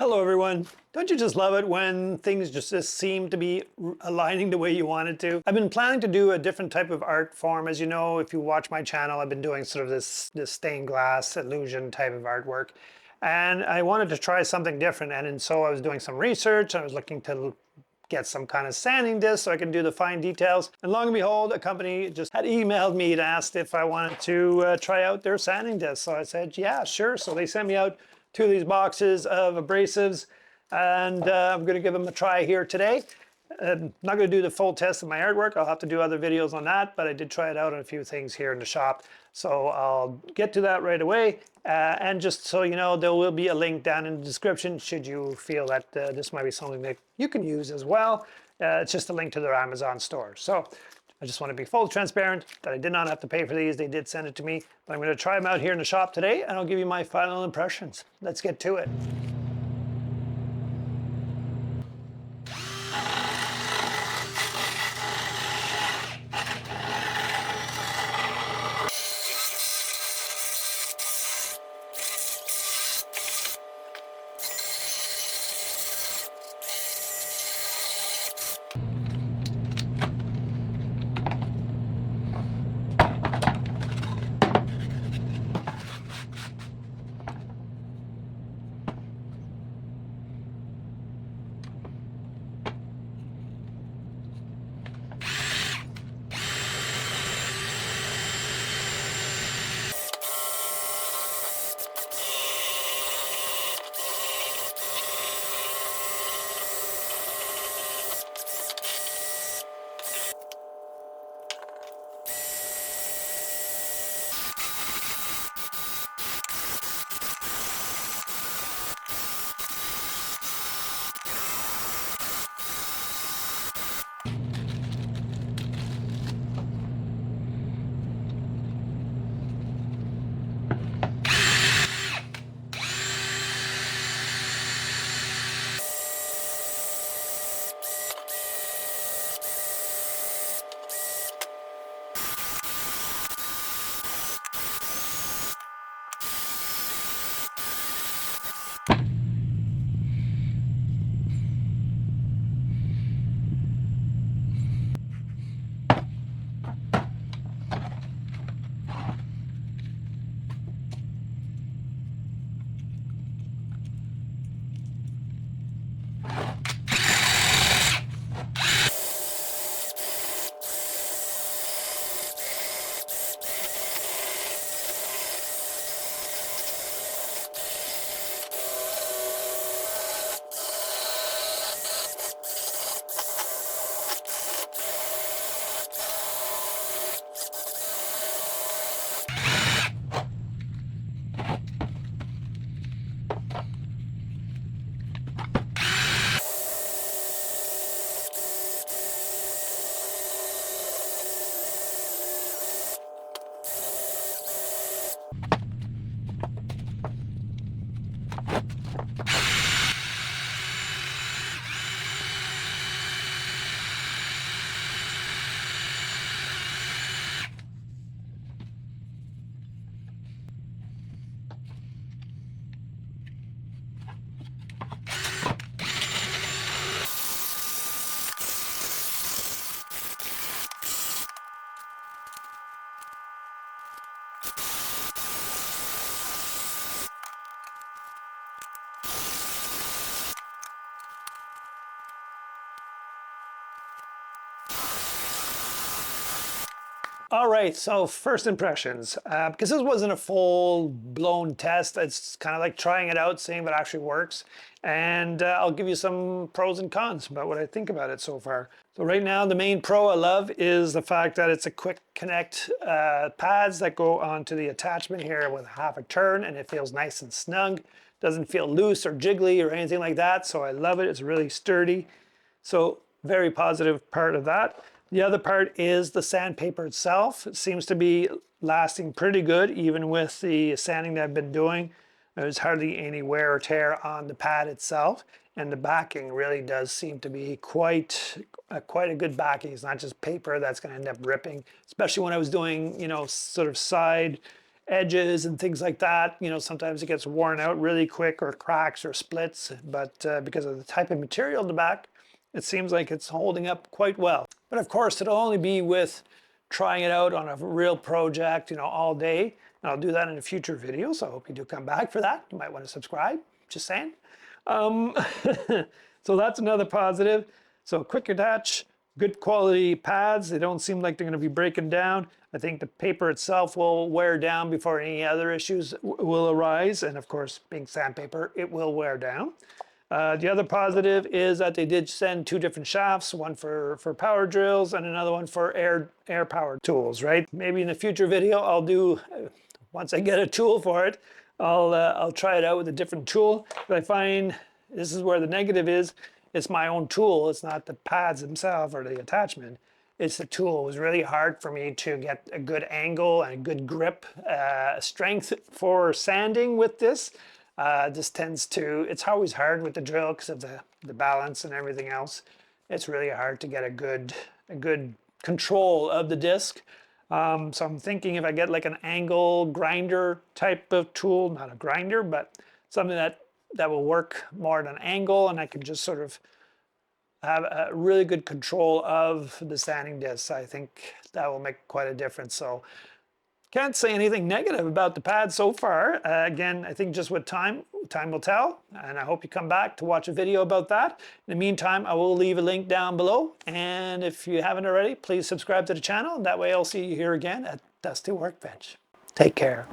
Hello everyone. Don't you just love it when things just seem to be aligning the way you want it to? I've been planning to do a different type of art form. As you know, if you watch my channel, I've been doing sort of this stained glass illusion type of artwork. And I wanted to try something different. And so I was doing some research. I was looking to get some kind of sanding disc so I can do the fine details. And lo and behold, a company just had emailed me and asked if I wanted to try out their sanding disc. So I said, yeah, sure. So they sent me out two of these boxes of abrasives, and I'm going to give them a try here today. I'm not going to do the full test of my artwork. I'll have to do other videos on that, but I did try it out on a few things here in the shop. So I'll get to that right away. And just so you know, there will be a link down in the description should you feel that this might be something that you can use as well. It's just a link to their Amazon store. So I just want to be fully transparent that I did not have to pay for these. They did send it to me. But I'm going to try them out here in the shop today, and I'll give you my final impressions. Let's get to it. All right, so first impressions. Because this wasn't a full-blown test, it's kind of like trying it out, seeing if it actually works. And I'll give you some pros and cons about what I think about it so far. So right now, the main pro I love is the fact that it's a quick connect pads that go onto the attachment here with half a turn, and it feels nice and snug. Doesn't feel loose or jiggly or anything like that, so I love it. It's really sturdy. So very positive part of that. The other part is the sandpaper itself. It seems to be lasting pretty good, even with the sanding that I've been doing. There's hardly any wear or tear on the pad itself. And the backing really does seem to be quite a good backing. It's not just paper that's going to end up ripping, especially when I was doing, you know, sort of side edges and things like that. You know, sometimes it gets worn out really quick, or cracks or splits, but because of the type of material in the back, it seems like it's holding up quite well. But of course, it'll only be with trying it out on a real project, you know, all day. And I'll do that in a future video, so I hope you do come back for that. You might want to subscribe, just saying. So that's another positive. So quick attach, good quality pads. They don't seem like they're going to be breaking down. I think the paper itself will wear down before any other issues will arise. And of course, being sandpaper, it will wear down. The other positive is that they did send 2 different shafts, one for power drills and another one for air powered tools, right? Maybe in a future video I'll do, once I get a tool for it, I'll try it out with a different tool. But I find this is where the negative is. It's my own tool. It's not the pads themselves or the attachment. It's the tool. It was really hard for me to get a good angle and a good grip strength for sanding with this. This tends to, it's always hard with the drill because of the balance and everything else. It's really hard to get a good control of the disc. So I'm thinking if I get like an angle grinder type of tool, not a grinder, but something that will work more at an angle, and I can just sort of have a really good control of the sanding disc. I think that will make quite a difference. So can't say anything negative about the pad so far. Again, I think just with time will tell, and I hope you come back to watch a video about that. In the meantime, I will leave a link down below, and if you haven't already, please subscribe to the channel, and that way I'll see you here again at Dusty Workbench. Take care.